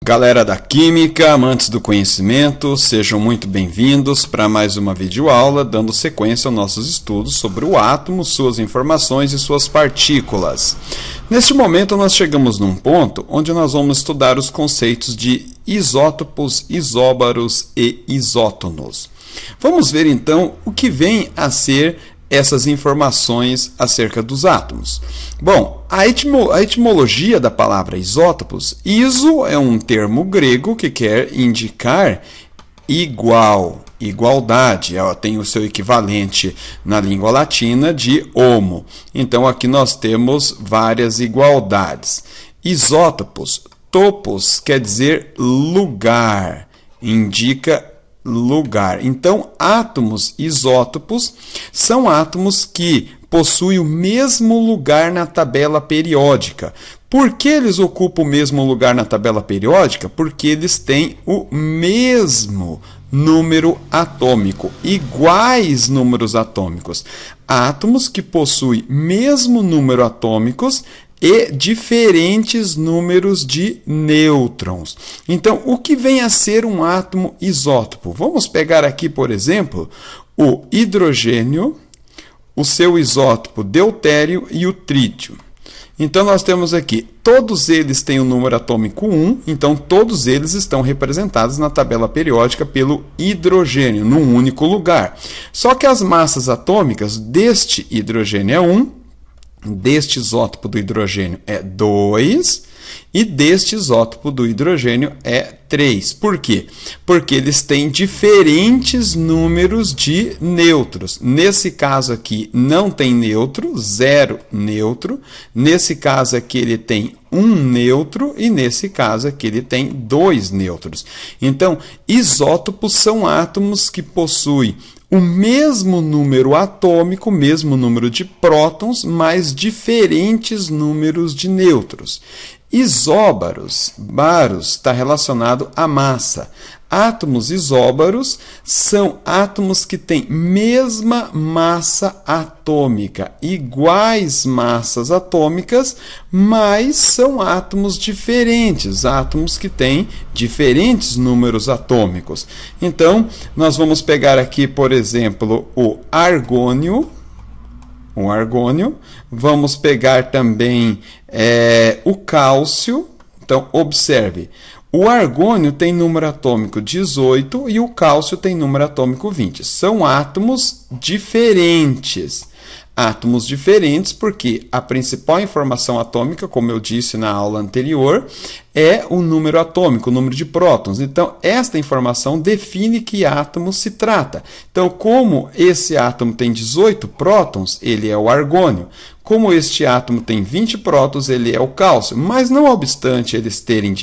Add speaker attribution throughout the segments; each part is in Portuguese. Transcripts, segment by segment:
Speaker 1: Galera da Química, amantes do conhecimento, sejam muito bem-vindos para mais uma videoaula, dando sequência aos nossos estudos sobre o átomo, suas informações e suas partículas. Neste momento, nós chegamos num ponto onde nós vamos estudar os conceitos de isótopos, isóbaros e isótonos. Vamos ver, então, o que vem a ser essas informações acerca dos átomos. Bom, a etimologia da palavra isótopos, iso é um termo grego que quer indicar igual, igualdade. Ela tem o seu equivalente na língua latina de homo. Então aqui nós temos várias igualdades. Isótopos, topos quer dizer lugar, indica lugar. Então, átomos isótopos são átomos que possuem o mesmo lugar na tabela periódica. Por que eles ocupam o mesmo lugar na tabela periódica? Porque eles têm o mesmo número atômico, iguais números atômicos. Átomos que possuem mesmo número atômicos e diferentes números de nêutrons. Então, o que vem a ser um átomo isótopo? Vamos pegar aqui, por exemplo, o hidrogênio, o seu isótopo deutério e o trítio. Então, nós temos aqui, todos eles têm o número atômico 1, então todos eles estão representados na tabela periódica pelo hidrogênio, num único lugar. Só que as massas atômicas deste hidrogênio é 1, deste isótopo do hidrogênio é 2 e deste isótopo do hidrogênio é 3. Por quê? Porque eles têm diferentes números de nêutrons. Nesse caso aqui não tem nêutro, 0 nêutro. Nesse caso aqui ele tem 1 nêutro e nesse caso aqui ele tem 2 nêutros. Então, isótopos são átomos que possuem o mesmo número atômico, o mesmo número de prótons, mas diferentes números de nêutrons. Isóbaros, baros, está relacionado à massa. Átomos isóbaros são átomos que têm mesma massa atômica, iguais massas atômicas, mas são átomos diferentes, átomos que têm diferentes números atômicos. Então, nós vamos pegar aqui, por exemplo, o argônio. Vamos pegar também o cálcio. Então, observe. O argônio tem número atômico 18 e o cálcio tem número atômico 20. São átomos diferentes. Átomos diferentes porque a principal informação atômica, como eu disse na aula anterior, é o número atômico, o número de prótons. Então, esta informação define que átomo se trata. Então, como esse átomo tem 18 prótons, ele é o argônio. Como este átomo tem 20 prótons, ele é o cálcio. Mas, não obstante eles terem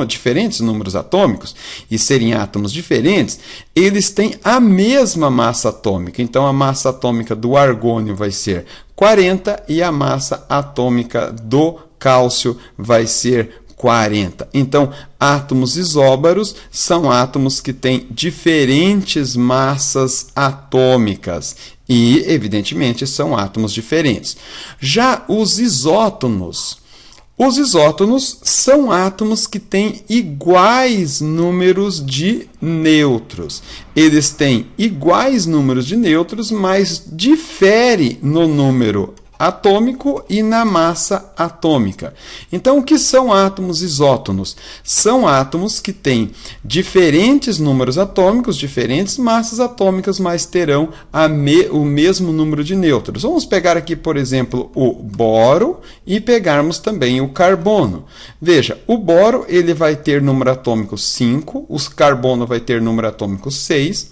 Speaker 1: diferentes números atômicos e serem átomos diferentes, eles têm a mesma massa atômica. Então, a massa atômica do argônio vai ser 40 e a massa atômica do cálcio vai ser 40. Então, átomos isóbaros são átomos que têm diferentes massas atômicas e, evidentemente, são átomos diferentes. Já os isótonos são átomos que têm iguais números de nêutrons. Eles têm iguais números de nêutrons, mas difere no número atômico e na massa atômica. Então, o que são átomos isótonos? São átomos que têm diferentes números atômicos, diferentes massas atômicas, mas terão o mesmo número de nêutrons. Vamos pegar aqui, por exemplo, o boro e pegarmos também o carbono. Veja, o boro ele vai ter número atômico 5, o carbono vai ter número atômico 6,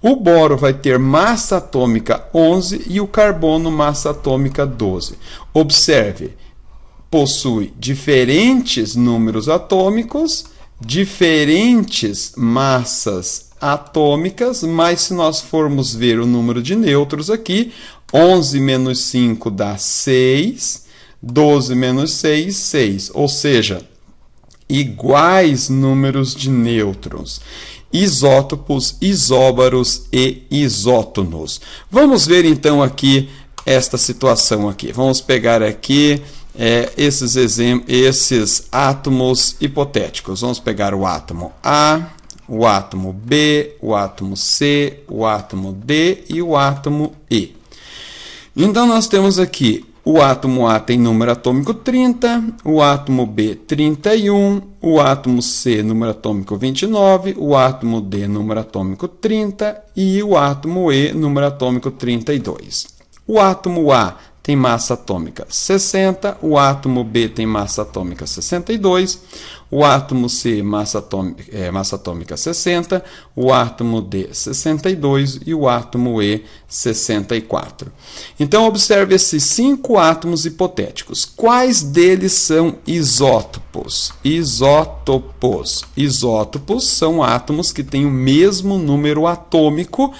Speaker 1: o boro vai ter massa atômica 11 e o carbono massa atômica 12. Observe, possui diferentes números atômicos, diferentes massas atômicas, mas se nós formos ver o número de nêutrons aqui, 11 menos 5 dá 6, 12 menos 6, 6, ou seja, iguais números de nêutrons. Isótopos, isóbaros e isótonos. Vamos ver então aqui esta situação aqui. Vamos pegar aqui esses átomos hipotéticos. Vamos pegar o átomo A, o átomo B, o átomo C, o átomo D e o átomo E. Então, nós temos aqui o átomo A tem número atômico 30, o átomo B 31, o átomo C número atômico 29, o átomo D número atômico 30 e o átomo E número atômico 32. O átomo A tem massa atômica 60, o átomo B tem massa atômica 62, o átomo C massa atômica 60, o átomo D 62 e o átomo E 64. Então, observe esses 5 átomos hipotéticos. Quais deles são isótopos? Isótopos são átomos que têm o mesmo número atômico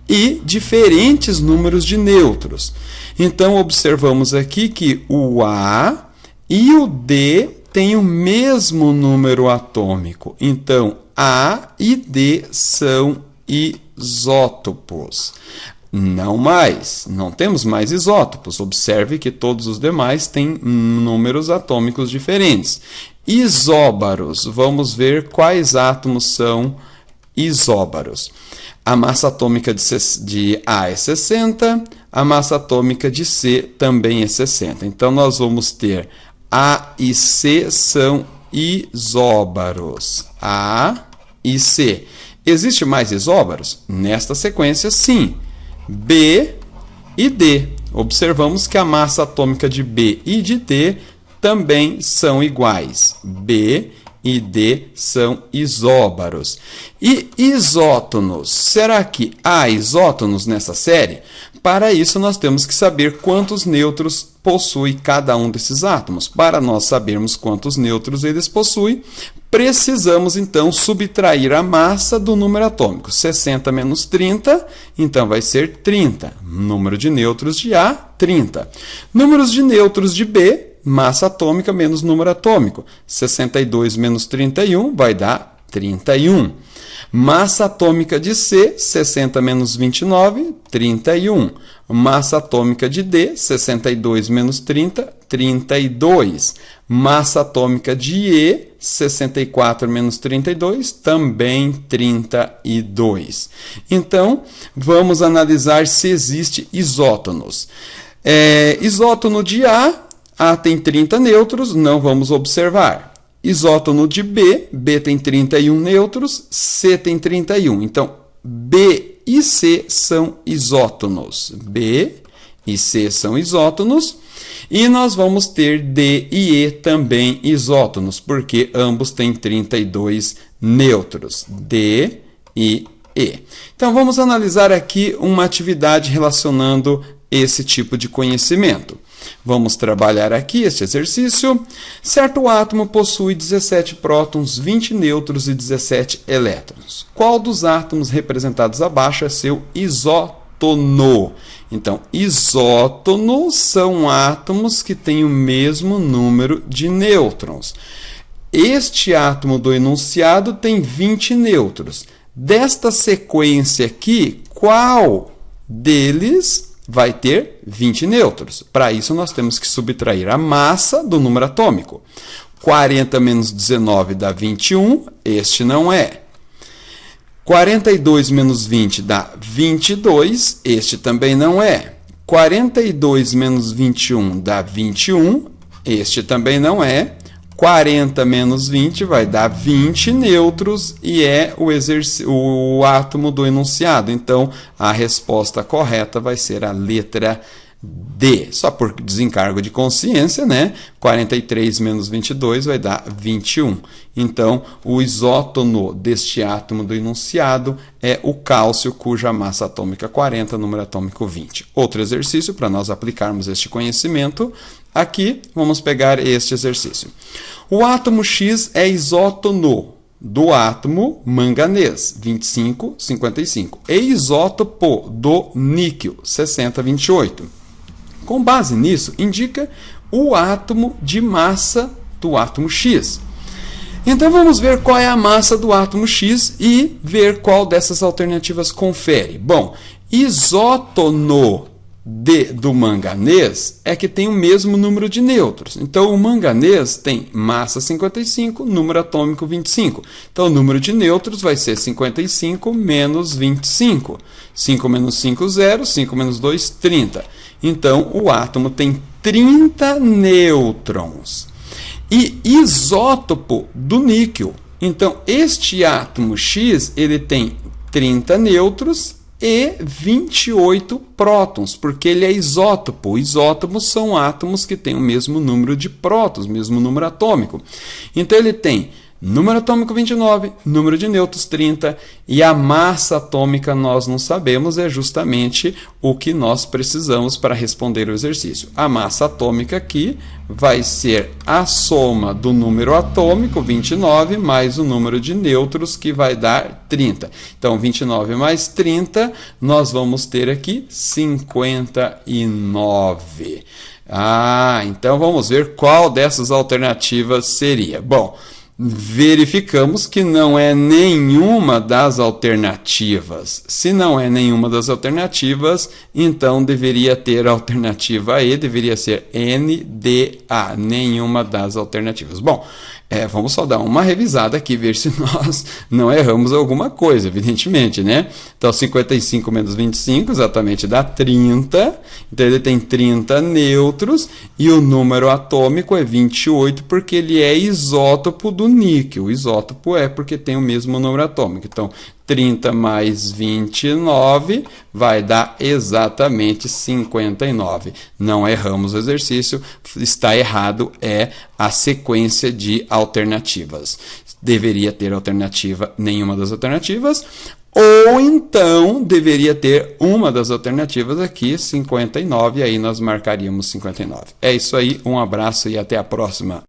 Speaker 1: e diferentes números de nêutrons. Então, observamos aqui que o A e o D têm o mesmo número atômico. Então, A e D são isótopos. Não temos mais isótopos. Observe que todos os demais têm números atômicos diferentes. Isóbaros. Vamos ver quais átomos são isóbaros. A massa atômica de A é 60, a massa atômica de C também é 60. Então, nós vamos ter A e C são isóbaros. A e C. Existe mais isóbaros? Nesta sequência, sim. B e D. Observamos que a massa atômica de B e de D também são iguais. B e D são isóbaros. E isótonos? Será que há isótonos nessa série? Para isso, nós temos que saber quantos nêutrons possui cada um desses átomos. Para nós sabermos quantos nêutrons eles possuem, precisamos, então, subtrair a massa do número atômico. 60 menos 30, então vai ser 30. Número de nêutrons de A, 30. Números de nêutrons de B, massa atômica menos número atômico. 62 menos 31 vai dar 31. Massa atômica de C, 60 menos 29, 31. Massa atômica de D, 62 menos 30, 32. Massa atômica de E, 64 menos 32, também 32. Então, vamos analisar se existe isótonos. Isótono de A tem 30 nêutrons, não vamos observar. Isótono de B, B tem 31 nêutrons, C tem 31. Então, B e C são isótonos. B e C são isótonos. E nós vamos ter D e E também isótonos, porque ambos têm 32 nêutrons. D e E. Então, vamos analisar aqui uma atividade relacionando esse tipo de conhecimento. Vamos trabalhar aqui este exercício. Certo átomo possui 17 prótons, 20 nêutrons e 17 elétrons. Qual dos átomos representados abaixo é seu isótono? Então, isótonos são átomos que têm o mesmo número de nêutrons. Este átomo do enunciado tem 20 nêutrons. Desta sequência aqui, qual deles vai ter 20 nêutrons? Para isso, nós temos que subtrair a massa do número atômico. 40 menos 19 dá 21, este não é. 42 menos 20 dá 22, este também não é. 42 menos 21 dá 21, este também não é. 40 menos 20 vai dar 20 nêutrons e é o átomo do enunciado. Então, a resposta correta vai ser a letra D. Só por desencargo de consciência, né? 43 menos 22 vai dar 21. Então, o isótono deste átomo do enunciado é o cálcio, cuja massa atômica é 40, número atômico 20. Outro exercício para nós aplicarmos este conhecimento. Aqui, vamos pegar este exercício. O átomo X é isótono do átomo manganês, 25, 55. E isótopo do níquel, 60, 28. Com base nisso, indica o átomo de massa do átomo X. Então, vamos ver qual é a massa do átomo X e ver qual dessas alternativas confere. Bom, isótono do manganês é que tem o mesmo número de nêutrons. Então, o manganês tem massa 55, número atômico 25. Então, o número de nêutrons vai ser 55 menos 25. 5 menos 5, 0. 5 menos 2, 30. Então, o átomo tem 30 nêutrons. E isótopo do níquel. Então, este átomo X ele tem 30 nêutrons e 28 prótons, porque ele é isótopo. Isótopos são átomos que têm o mesmo número de prótons, mesmo número atômico. Então, ele tem número atômico 29, número de nêutrons 30 e a massa atômica nós não sabemos, é justamente o que nós precisamos para responder o exercício. A massa atômica aqui vai ser a soma do número atômico 29 mais o número de nêutrons que vai dar 30. Então 29 mais 30 nós vamos ter aqui 59. Então vamos ver qual dessas alternativas seria. Bom, verificamos que não é nenhuma das alternativas. Se não é nenhuma das alternativas, então deveria ter a alternativa E, deveria ser NDA, nenhuma das alternativas. Bom, vamos só dar uma revisada aqui, ver se nós não erramos alguma coisa, evidentemente, né? Então, 55 menos 25 exatamente dá 30. Então, ele tem 30 nêutrons e o número atômico é 28 porque ele é isótopo do níquel. O isótopo é porque tem o mesmo número atômico. Então, 30 mais 29 vai dar exatamente 59. Não erramos o exercício, está errado, é a sequência de alternativas. Deveria ter alternativa, nenhuma das alternativas, ou então deveria ter uma das alternativas aqui, 59, e aí nós marcaríamos 59. É isso aí, um abraço e até a próxima.